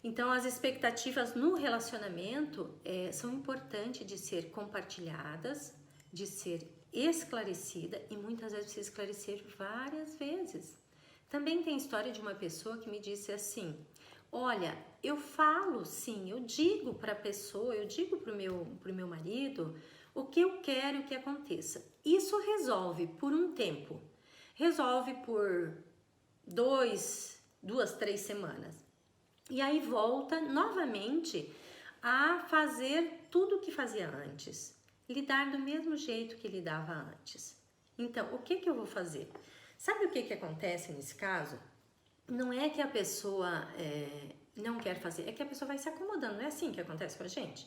Então, as expectativas no relacionamento são importantes de ser compartilhadas, de ser esclarecida e muitas vezes se esclarecer várias vezes. Também tem a história de uma pessoa que me disse assim, olha, eu falo sim, eu digo para a pessoa, eu digo para o meu marido o que eu quero que aconteça. Isso resolve por um tempo, resolve por 2, 3 semanas. E aí volta novamente a fazer tudo o que fazia antes, lidar do mesmo jeito que lidava antes. Então, o que eu vou fazer? Sabe o que acontece nesse caso? Não é que a pessoa não quer fazer, é que a pessoa vai se acomodando, não é assim que acontece com a gente?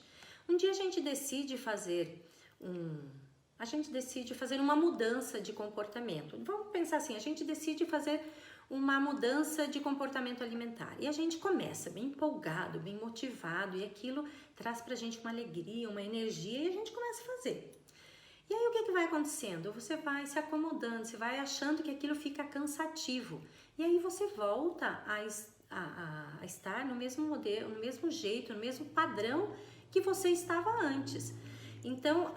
Um dia a gente decide fazer uma mudança de comportamento. Vamos pensar assim, a gente decide fazer uma mudança de comportamento alimentar. E a gente começa bem empolgado, bem motivado, e aquilo traz pra gente uma alegria, uma energia, e a gente começa a fazer. E aí o que vai acontecendo? Você vai se acomodando, você vai achando que aquilo fica cansativo. E aí você volta a estar no mesmo modelo, no mesmo jeito, no mesmo padrão que você estava antes. Então,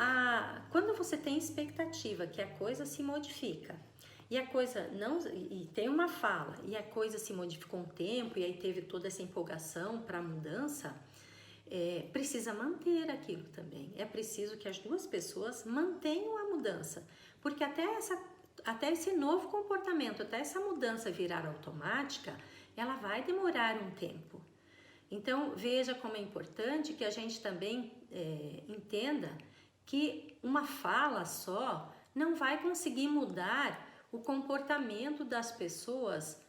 quando você tem expectativa que a coisa se modifica e a coisa não, e tem uma fala e a coisa se modificou um tempo e aí teve toda essa empolgação para a mudança, precisa manter aquilo também. É preciso que as duas pessoas mantenham a mudança, porque até esse novo comportamento, até essa mudança virar automática, ela vai demorar um tempo. Então, veja como é importante que a gente também entenda que uma fala só não vai conseguir mudar o comportamento das pessoas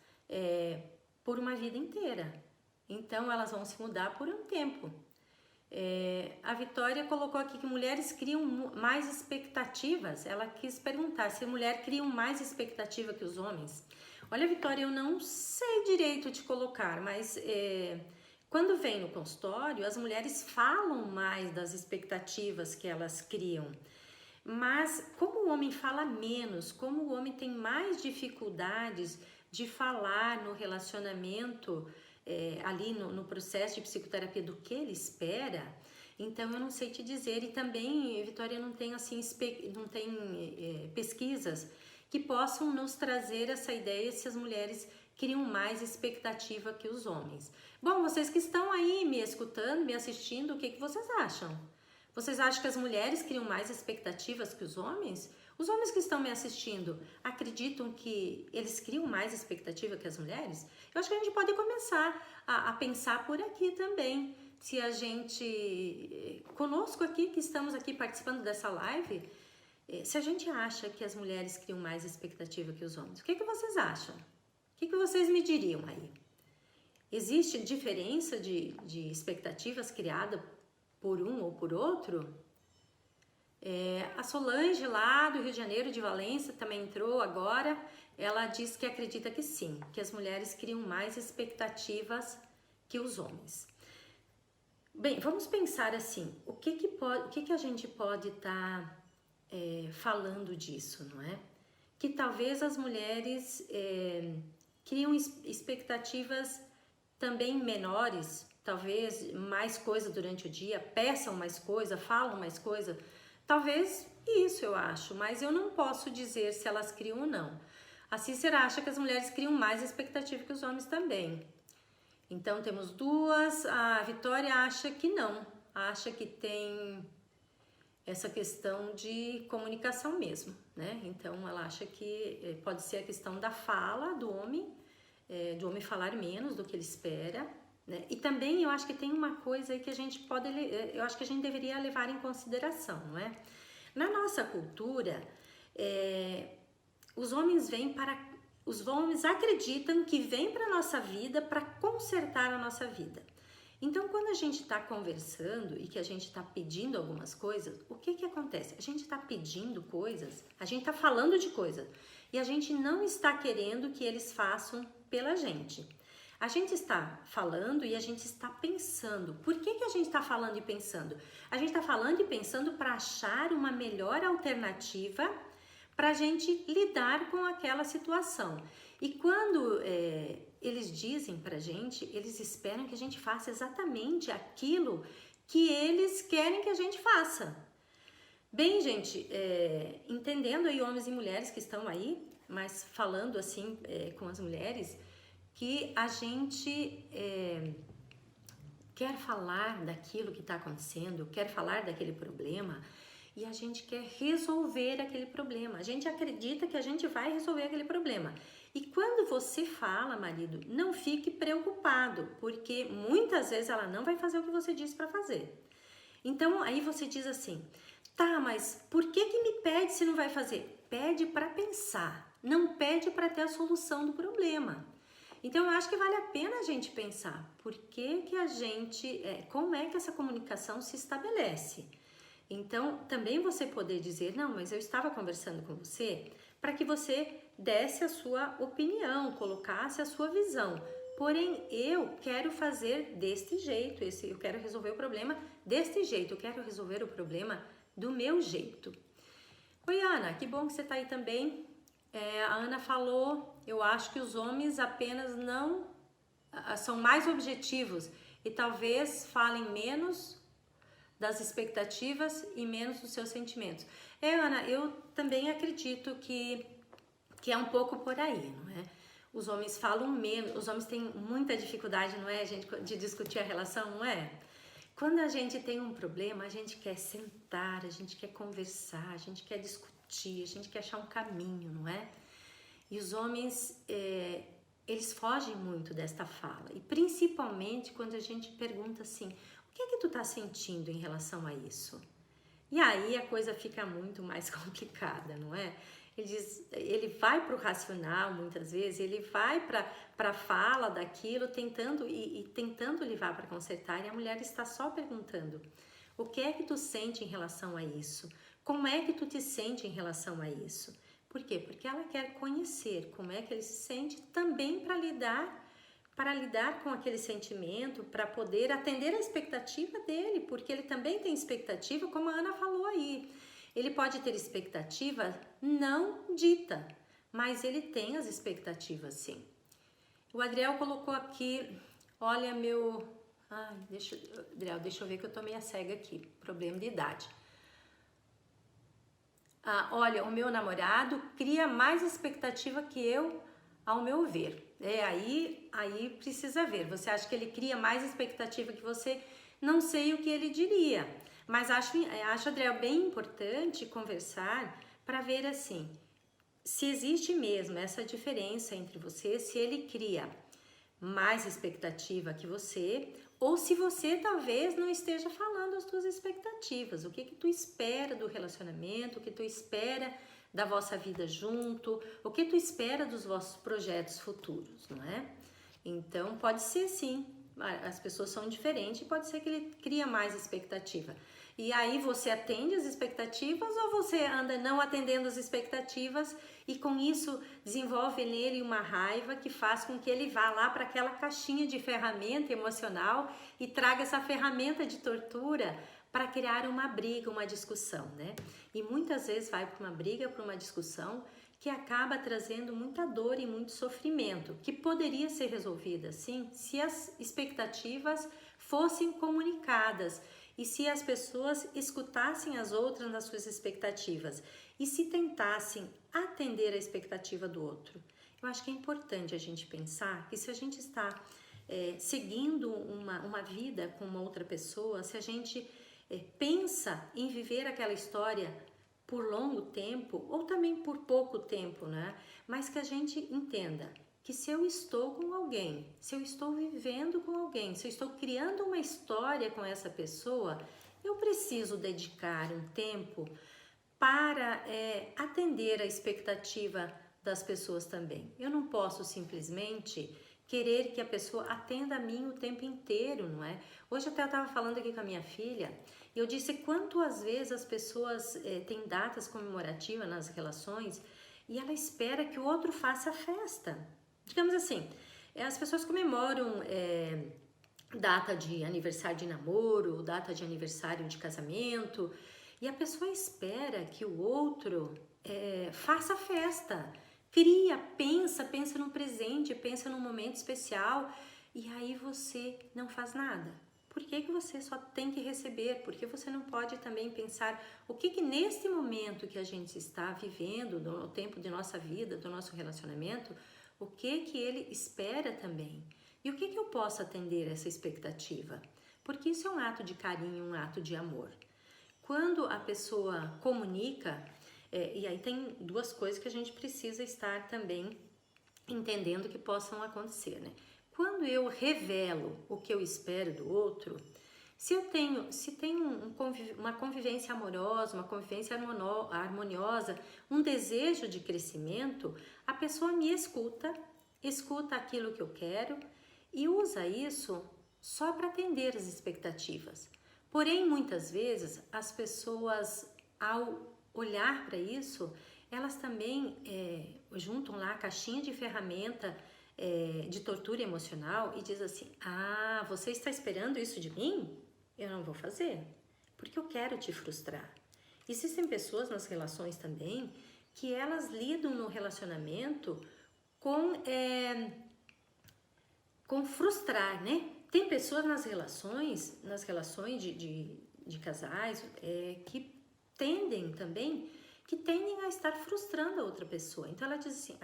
por uma vida inteira. Então, elas vão se mudar por um tempo. A Vitória colocou aqui que mulheres criam mais expectativas. Ela quis perguntar se a mulher cria mais expectativa que os homens. Olha, Vitória, eu não sei direito te colocar, mas quando vem no consultório, as mulheres falam mais das expectativas que elas criam. Mas como o homem fala menos, como o homem tem mais dificuldades de falar no relacionamento, ali no processo de psicoterapia do que ele espera, então eu não sei te dizer. E também, Vitória, não tem assim, pesquisas que possam nos trazer essa ideia se as mulheres criam mais expectativa que os homens. Bom, vocês que estão aí me escutando, me assistindo, o que vocês acham? Vocês acham que as mulheres criam mais expectativas que os homens? Os homens que estão me assistindo acreditam que eles criam mais expectativa que as mulheres? Eu acho que a gente pode começar a pensar por aqui também. Se a gente, conosco aqui, que estamos aqui participando dessa live, se a gente acha que as mulheres criam mais expectativa que os homens, o que vocês acham? O que vocês me diriam aí? Existe diferença de expectativas criada por um ou por outro? A Solange lá do Rio de Janeiro, de Valência, também entrou agora. Ela diz que acredita que sim, que as mulheres criam mais expectativas que os homens. Bem, vamos pensar assim, o que a gente pode estar falando disso, não é? Que talvez as mulheres criam expectativas também menores, talvez mais coisa durante o dia, peçam mais coisa, falam mais coisa. Talvez isso eu acho, mas eu não posso dizer se elas criam ou não. A Cícera acha que as mulheres criam mais expectativa que os homens também. Então temos duas. A Vitória acha que não, acha que tem essa questão de comunicação mesmo, né? Então ela acha que pode ser a questão da fala do homem falar menos do que ele espera, né? E também eu acho que tem uma coisa aí que a gente eu acho que a gente deveria levar em consideração, não é? Na nossa cultura, os homens acreditam que vêm para a nossa vida para consertar a nossa vida. Então, quando a gente está conversando e que a gente está pedindo algumas coisas, o que acontece? A gente está pedindo coisas, a gente está falando de coisas e a gente não está querendo que eles façam pela gente. A gente está falando e a gente está pensando. Por que a gente está falando e pensando? A gente está falando e pensando para achar uma melhor alternativa para a gente lidar com aquela situação. E quando eles dizem para a gente, eles esperam que a gente faça exatamente aquilo que eles querem que a gente faça. Bem, gente, entendendo aí homens e mulheres que estão aí, mas falando assim com as mulheres, que a gente quer falar daquilo que está acontecendo, quer falar daquele problema e a gente quer resolver aquele problema. A gente acredita que a gente vai resolver aquele problema. E quando você fala, marido, não fique preocupado, porque muitas vezes ela não vai fazer o que você disse para fazer. Então, aí você diz assim, tá, mas por que me pede se não vai fazer? Pede para pensar, não pede para ter a solução do problema. Então, eu acho que vale a pena a gente pensar por que a gente, como é que essa comunicação se estabelece. Então, também você poder dizer, não, mas eu estava conversando com você para que você desse a sua opinião, colocasse a sua visão. Porém, eu quero fazer deste jeito, eu quero resolver o problema deste jeito, eu quero resolver o problema do meu jeito. Oi, Ana, que bom que você está aí também. A Ana falou, eu acho que os homens apenas não são mais objetivos e talvez falem menos das expectativas e menos dos seus sentimentos. Ana, eu também acredito que é um pouco por aí, não é? Os homens falam menos, os homens têm muita dificuldade, não é, gente, de discutir a relação, não é? Quando a gente tem um problema, a gente quer sentar, a gente quer conversar, a gente quer discutir, a gente quer achar um caminho, não é? E os homens, eles fogem muito desta fala. E principalmente quando a gente pergunta assim, o que é que tu tá sentindo em relação a isso? E aí a coisa fica muito mais complicada, não é? Ele vai para o racional muitas vezes, ele vai para a fala daquilo, tentando levar para consertar, e a mulher está só perguntando: o que é que tu sente em relação a isso? Como é que tu te sente em relação a isso? Por quê? Porque ela quer conhecer como é que ele se sente também para lidar com aquele sentimento, para poder atender a expectativa dele, porque ele também tem expectativa, como a Ana falou aí. Ele pode ter expectativa não dita, mas ele tem as expectativas sim. O Adriel colocou aqui, olha meu... Adriel, deixa eu ver que eu tô meio cega aqui, problema de idade. Olha, o meu namorado cria mais expectativa que eu, ao meu ver. Aí precisa ver. Você acha que ele cria mais expectativa que você? Não sei o que ele diria. Mas acho, Adriel, bem importante conversar para ver assim, se existe mesmo essa diferença entre você, se ele cria mais expectativa que você, ou se você talvez não esteja falando as suas expectativas. O que tu espera do relacionamento, o que tu espera da vossa vida junto, o que tu espera dos vossos projetos futuros, não é? Então pode ser sim, as pessoas são diferentes, pode ser que ele cria mais expectativa. E aí você atende as expectativas ou você anda não atendendo as expectativas e com isso desenvolve nele uma raiva que faz com que ele vá lá para aquela caixinha de ferramenta emocional e traga essa ferramenta de tortura para criar uma briga, uma discussão, né? E muitas vezes vai para uma briga, para uma discussão que acaba trazendo muita dor e muito sofrimento, que poderia ser resolvida, sim, se as expectativas fossem comunicadas e se as pessoas escutassem as outras nas suas expectativas e se tentassem atender a expectativa do outro. Eu acho que é importante a gente pensar que se a gente está seguindo uma vida com uma outra pessoa, se a gente pensa em viver aquela história por longo tempo ou também por pouco tempo, né? Mas que a gente entenda que se eu estou com alguém, se eu estou vivendo com alguém, se eu estou criando uma história com essa pessoa, eu preciso dedicar um tempo para atender a expectativa das pessoas também. Eu não posso simplesmente querer que a pessoa atenda a mim o tempo inteiro, não é? Hoje até eu estava falando aqui com a minha filha e eu disse quantas vezes as pessoas têm datas comemorativas nas relações e ela espera que o outro faça a festa. Digamos assim, as pessoas comemoram data de aniversário de namoro, data de aniversário de casamento e a pessoa espera que o outro faça a festa. Cria, pensa no presente, pensa num momento especial e aí você não faz nada. Por que você só tem que receber? Por que você não pode também pensar o que neste momento que a gente está vivendo, no tempo de nossa vida, do nosso relacionamento, o que ele espera também? E o que eu posso atender essa expectativa? Porque isso é um ato de carinho, um ato de amor. Quando a pessoa comunica, e aí tem duas coisas que a gente precisa estar também entendendo que possam acontecer, né? Quando eu revelo o que eu espero do outro, se tem uma convivência amorosa, uma convivência harmoniosa, um desejo de crescimento, a pessoa me escuta aquilo que eu quero e usa isso só para atender as expectativas. Porém, muitas vezes, as pessoas, ao olhar para isso, elas também juntam lá a caixinha de ferramenta de tortura emocional e diz assim: você está esperando isso de mim? Eu não vou fazer, porque eu quero te frustrar. Existem pessoas nas relações também que elas lidam no relacionamento com frustrar, né? Tem pessoas nas relações de casais que tendem a estar frustrando a outra pessoa. Então ela diz assim,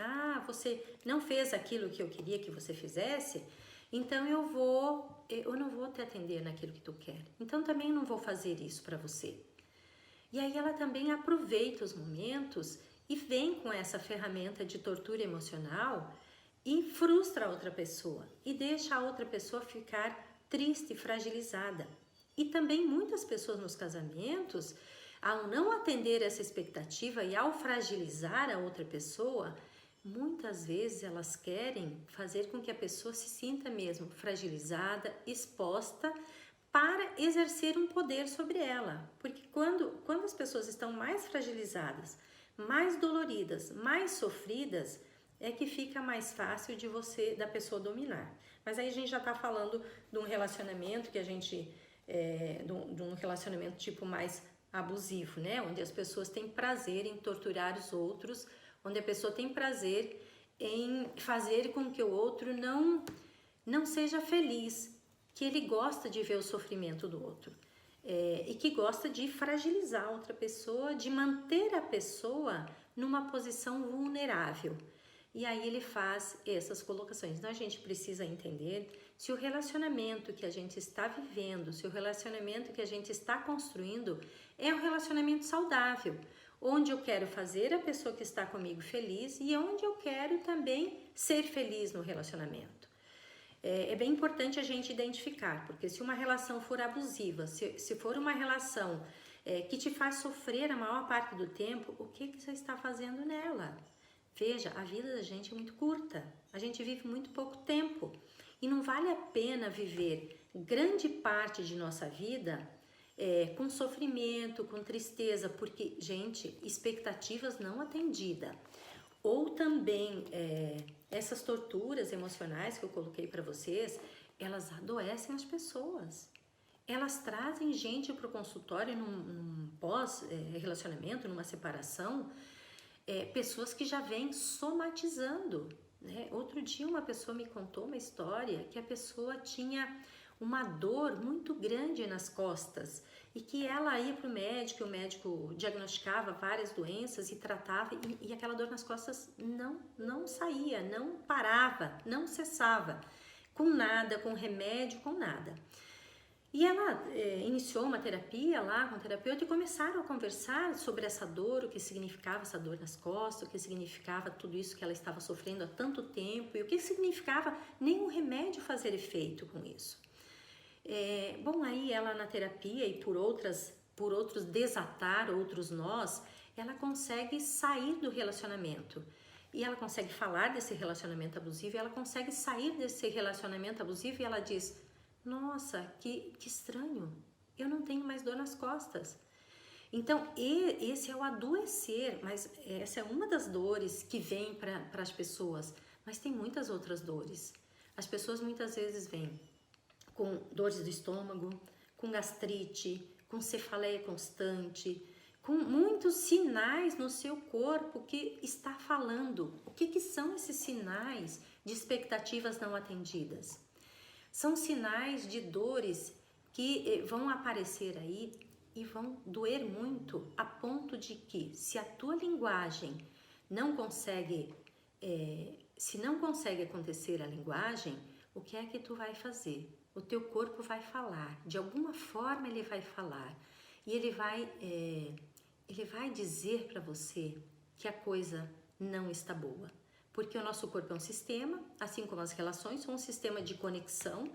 você não fez aquilo que eu queria que você fizesse, então eu não vou te atender naquilo que tu quer. Então também não vou fazer isso para você. E aí ela também aproveita os momentos e vem com essa ferramenta de tortura emocional e frustra a outra pessoa e deixa a outra pessoa ficar triste e fragilizada. E também muitas pessoas nos casamentos, ao não atender essa expectativa e ao fragilizar a outra pessoa, muitas vezes elas querem fazer com que a pessoa se sinta mesmo fragilizada, exposta, para exercer um poder sobre ela. Porque quando as pessoas estão mais fragilizadas, mais doloridas, mais sofridas, é que fica mais fácil da pessoa dominar. Mas aí a gente já está falando de um relacionamento que de um relacionamento tipo mais abusivo, né? Onde as pessoas têm prazer em torturar os outros, onde a pessoa tem prazer em fazer com que o outro não seja feliz, que ele gosta de ver o sofrimento do outro e que gosta de fragilizar a outra pessoa, de manter a pessoa numa posição vulnerável. E aí ele faz essas colocações. Então a gente precisa entender se o relacionamento que a gente está vivendo, se o relacionamento que a gente está construindo é um relacionamento saudável, onde eu quero fazer a pessoa que está comigo feliz e onde eu quero também ser feliz no relacionamento. É bem importante a gente identificar, porque se uma relação for abusiva, se for uma relação que te faz sofrer a maior parte do tempo, o que você está fazendo nela? Veja, a vida da gente é muito curta, a gente vive muito pouco tempo e não vale a pena viver grande parte de nossa vida com sofrimento, com tristeza, porque, gente, expectativas não atendidas. Ou também essas torturas emocionais que eu coloquei para vocês, elas adoecem as pessoas. Elas trazem gente para o consultório num pós-relacionamento, numa separação, pessoas que já vêm somatizando, né? Outro dia uma pessoa me contou uma história que a pessoa tinha uma dor muito grande nas costas e que ela ia para o médico diagnosticava várias doenças e tratava e aquela dor nas costas não saía, não parava, não cessava, com nada, com remédio, com nada. E ela iniciou uma terapia lá com o terapeuta e começaram a conversar sobre essa dor, o que significava essa dor nas costas, o que significava tudo isso que ela estava sofrendo há tanto tempo e o que significava nenhum remédio fazer efeito com isso. Bom, aí ela na terapia e por outros desatar outros nós, ela consegue sair do relacionamento. E ela consegue falar desse relacionamento abusivo, e ela consegue sair desse relacionamento abusivo e ela diz, nossa, que estranho, eu não tenho mais dor nas costas. Então, esse é o adoecer, mas essa é uma das dores que vem para as pessoas, mas tem muitas outras dores. As pessoas muitas vezes vêm com dores do estômago, com gastrite, com cefaleia constante, com muitos sinais no seu corpo que está falando. O que são esses sinais de expectativas não atendidas? São sinais de dores que vão aparecer aí e vão doer muito, a ponto de que se a tua linguagem se não consegue acontecer a linguagem, o que é que tu vai fazer? O teu corpo vai falar, de alguma forma ele vai falar e ele vai dizer para você que a coisa não está boa. Porque o nosso corpo é um sistema, assim como as relações são um sistema de conexão.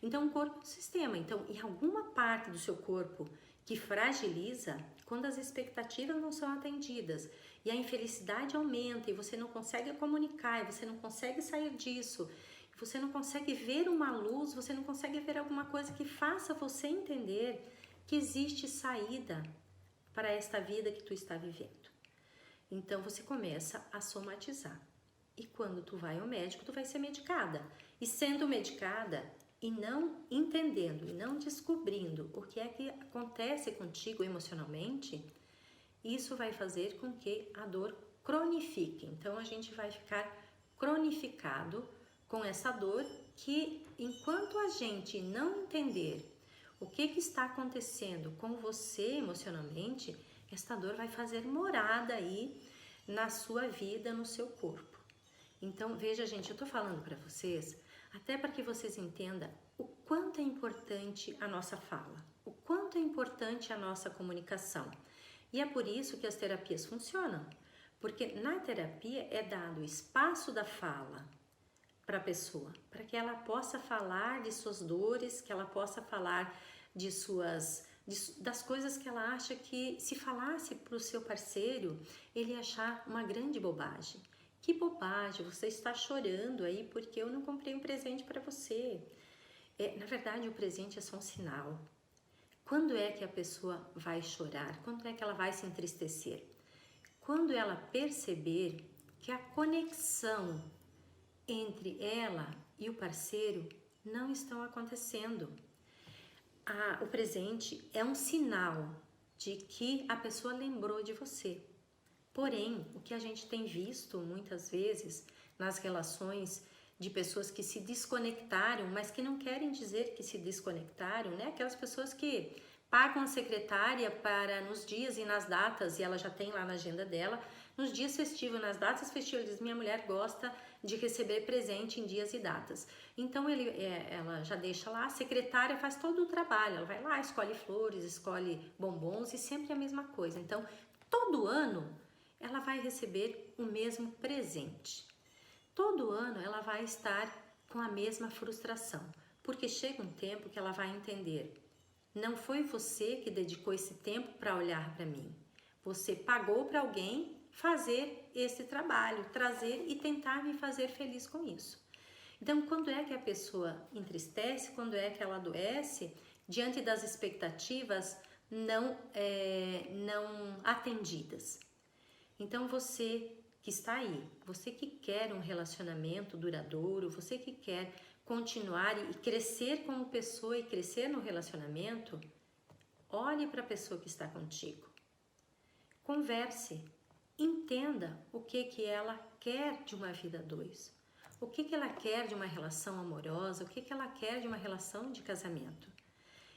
Então, o corpo é um sistema. Então, em alguma parte do seu corpo que fragiliza, quando as expectativas não são atendidas e a infelicidade aumenta e você não consegue comunicar, e você não consegue sair disso, você não consegue ver uma luz, você não consegue ver alguma coisa que faça você entender que existe saída para esta vida que tu está vivendo. Então, você começa a somatizar. E quando tu vai ao médico, tu vai ser medicada. E sendo medicada e não entendendo e não descobrindo o que é que acontece contigo emocionalmente, Isso vai fazer com que a dor cronifique. Então a gente vai ficar cronificado com essa dor que, enquanto a gente não entender o que está acontecendo com você emocionalmente, esta dor vai fazer morada aí na sua vida, no seu corpo. Então, veja, gente, eu tô falando para vocês, até para que vocês entendam o quanto é importante a nossa fala, o quanto é importante a nossa comunicação. E é por isso que as terapias funcionam, porque na terapia é dado o espaço da fala para a pessoa, para que ela possa falar de suas dores, que ela possa falar das coisas que ela acha que, se falasse para o seu parceiro, ele ia achar uma grande bobagem. Que bobagem, você está chorando aí porque eu não comprei um presente para você. Na verdade, o presente é só um sinal. Quando é que a pessoa vai chorar? Quando é que ela vai se entristecer? Quando ela perceber que a conexão entre ela e o parceiro não estão acontecendo. O presente é um sinal de que a pessoa lembrou de você. Porém, o que a gente tem visto muitas vezes nas relações de pessoas que se desconectaram, mas que não querem dizer que se desconectaram, né? Aquelas pessoas que pagam a secretária para nos dias e nas datas, e ela já tem lá na agenda dela, nos dias festivos, nas datas festivas, diz, minha mulher gosta de receber presente em dias e datas. Então ela já deixa lá, a secretária faz todo o trabalho, ela vai lá, escolhe flores, escolhe bombons e sempre a mesma coisa. Então, todo ano ela vai receber o mesmo presente. Todo ano ela vai estar com a mesma frustração, porque chega um tempo que ela vai entender, não foi você que dedicou esse tempo para olhar para mim. Você pagou para alguém fazer esse trabalho, trazer e tentar me fazer feliz com isso. Então, quando é que a pessoa entristece, quando é que ela adoece, diante das expectativas não atendidas? Então, você que está aí, você que quer um relacionamento duradouro, você que quer continuar e crescer como pessoa e crescer no relacionamento, olhe para a pessoa que está contigo. Converse, entenda o que ela quer de uma vida a dois, o que ela quer de uma relação amorosa, o que ela quer de uma relação de casamento.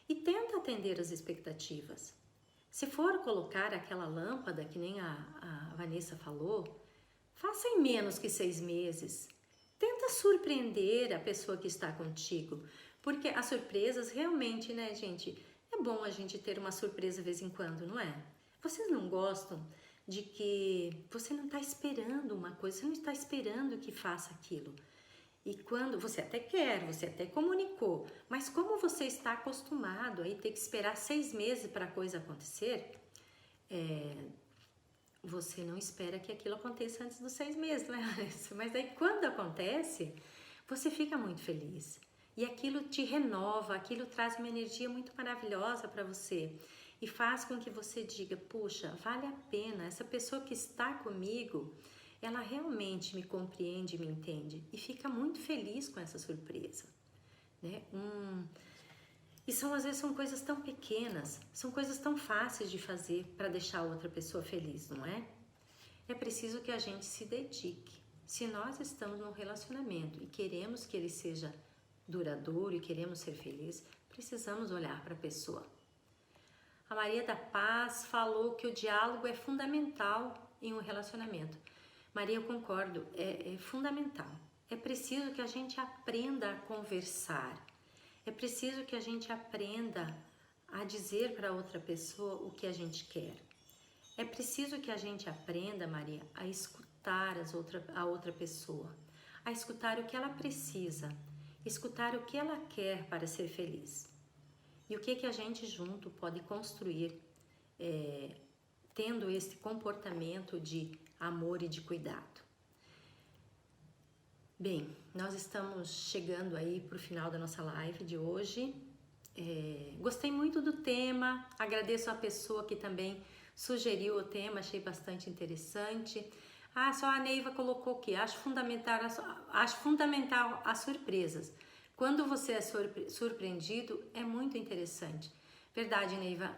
E tenta atender as expectativas. Se for colocar aquela lâmpada, que nem a Vanessa falou, faça em menos que 6 meses. Tenta surpreender a pessoa que está contigo, porque as surpresas realmente, né, gente, é bom a gente ter uma surpresa de vez em quando, não é? Vocês não gostam de que você não está esperando uma coisa, você não está esperando que faça aquilo. E quando você até quer, você até comunicou, mas como você está acostumado a ter que esperar 6 meses para a coisa acontecer, você não espera que aquilo aconteça antes dos 6 meses, né? Mas daí quando acontece, você fica muito feliz. E aquilo te renova, aquilo traz uma energia muito maravilhosa para você. E faz com que você diga, puxa, vale a pena, essa pessoa que está comigo, ela realmente me compreende, me entende. E fica muito feliz com essa surpresa, né? E às vezes são coisas tão pequenas, são coisas tão fáceis de fazer para deixar a outra pessoa feliz, não é? É preciso que a gente se dedique. Se nós estamos num relacionamento e queremos que ele seja duradouro e queremos ser felizes, precisamos olhar para a pessoa. A Maria da Paz falou que o diálogo é fundamental em um relacionamento. Maria, eu concordo, é fundamental. É preciso que a gente aprenda a conversar. É preciso que a gente aprenda a dizer para outra pessoa o que a gente quer. É preciso que a gente aprenda, Maria, a escutar a outra pessoa, a escutar o que ela precisa, escutar o que ela quer para ser feliz. E o que a gente junto pode construir tendo esse comportamento de amor e de cuidado. Bem, nós estamos chegando aí para o final da nossa live de hoje. Gostei muito do tema, agradeço a pessoa que também sugeriu o tema, achei bastante interessante. Só a Neiva colocou aqui, acho fundamental as surpresas. Quando você é surpreendido, é muito interessante. Verdade, Neiva,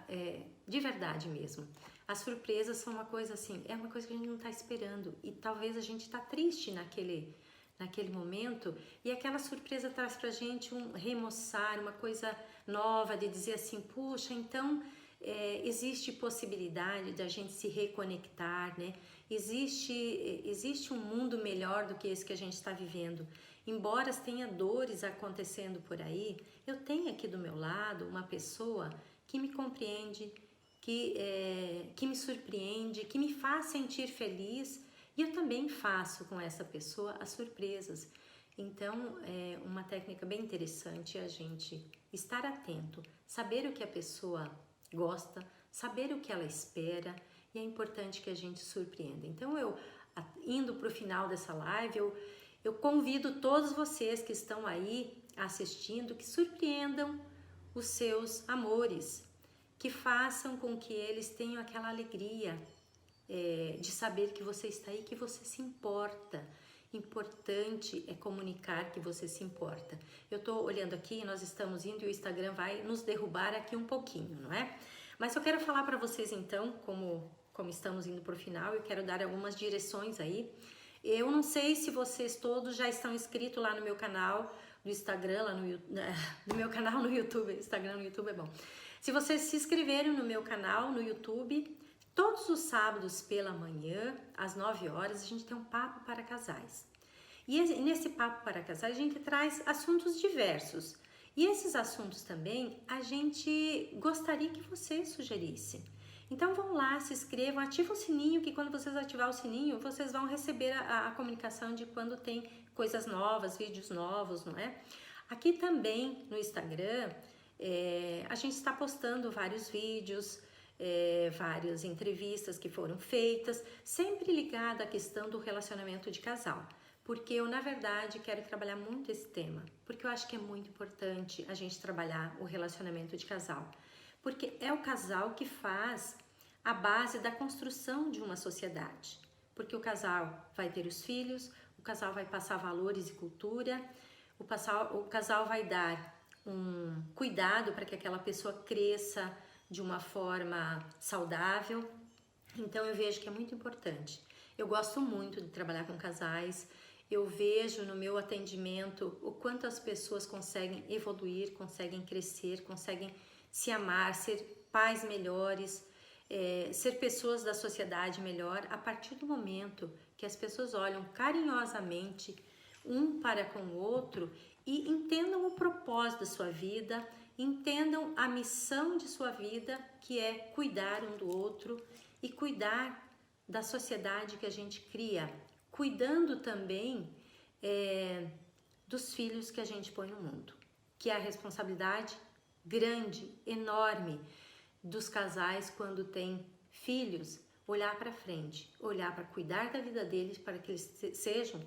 de verdade mesmo. As surpresas são uma coisa assim, é uma coisa que a gente não está esperando e talvez a gente está triste naquele momento e aquela surpresa traz pra gente um remoçar, uma coisa nova de dizer assim, puxa, então existe possibilidade de a gente se reconectar, né? Existe um mundo melhor do que esse que a gente está vivendo. Embora tenha dores acontecendo por aí, eu tenho aqui do meu lado uma pessoa que me compreende, que me surpreende, que me faz sentir feliz e eu também faço com essa pessoa as surpresas. Então, uma técnica bem interessante é a gente estar atento, saber o que a pessoa gosta, saber o que ela espera e é importante que a gente surpreenda. Então, indo para o final dessa live, eu convido todos vocês que estão aí assistindo que surpreendam os seus amores, que façam com que eles tenham aquela alegria de saber que você está aí, que você se importa. Importante é comunicar que você se importa. Eu estou olhando aqui, nós estamos indo e o Instagram vai nos derrubar aqui um pouquinho, não é? Mas eu quero falar para vocês então, como estamos indo para o final, eu quero dar algumas direções aí. Eu não sei se vocês todos já estão inscritos lá no meu canal do Instagram, no meu canal no YouTube. Instagram no YouTube é bom. Se vocês se inscreverem no meu canal no YouTube, todos os sábados pela manhã, às 9 horas, a gente tem um papo para casais. E nesse papo para casais a gente traz assuntos diversos. E esses assuntos também a gente gostaria que vocês sugerissem. Então vão lá, se inscrevam, ativem o sininho, que quando vocês ativar o sininho, vocês vão receber a comunicação de quando tem coisas novas, vídeos novos, não é? Aqui também no Instagram, a gente está postando vários vídeos, várias entrevistas que foram feitas, sempre ligada à questão do relacionamento de casal. Porque eu, na verdade, quero trabalhar muito esse tema, porque eu acho que é muito importante a gente trabalhar o relacionamento de casal. Porque é o casal que faz a base da construção de uma sociedade. Porque o casal vai ter os filhos, o casal vai passar valores e cultura, o casal vai dar um cuidado para que aquela pessoa cresça de uma forma saudável. Então eu vejo que é muito importante. Eu gosto muito de trabalhar com casais. Eu vejo no meu atendimento o quanto as pessoas conseguem evoluir, conseguem crescer, conseguem se amar, ser pais melhores, ser pessoas da sociedade melhor, a partir do momento que as pessoas olham carinhosamente um para com o outro e entendam o propósito da sua vida, entendam a missão de sua vida, que é cuidar um do outro e cuidar da sociedade que a gente cria, cuidando também dos filhos que a gente põe no mundo, que é a responsabilidade grande, enorme dos casais quando têm filhos, olhar para frente, olhar para cuidar da vida deles, para que eles sejam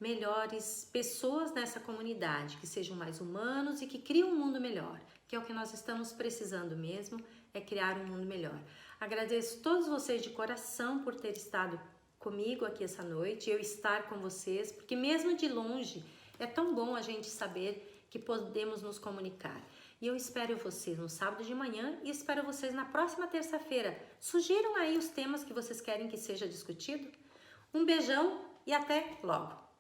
melhores pessoas nessa comunidade, que sejam mais humanos e que criem um mundo melhor, que é o que nós estamos precisando mesmo, é criar um mundo melhor. Agradeço a todos vocês de coração por ter estado comigo aqui essa noite, eu estar com vocês, porque mesmo de longe é tão bom a gente saber que podemos nos comunicar. E eu espero vocês no sábado de manhã e espero vocês na próxima terça-feira. Sugiram aí os temas que vocês querem que seja discutido. Um beijão e até logo!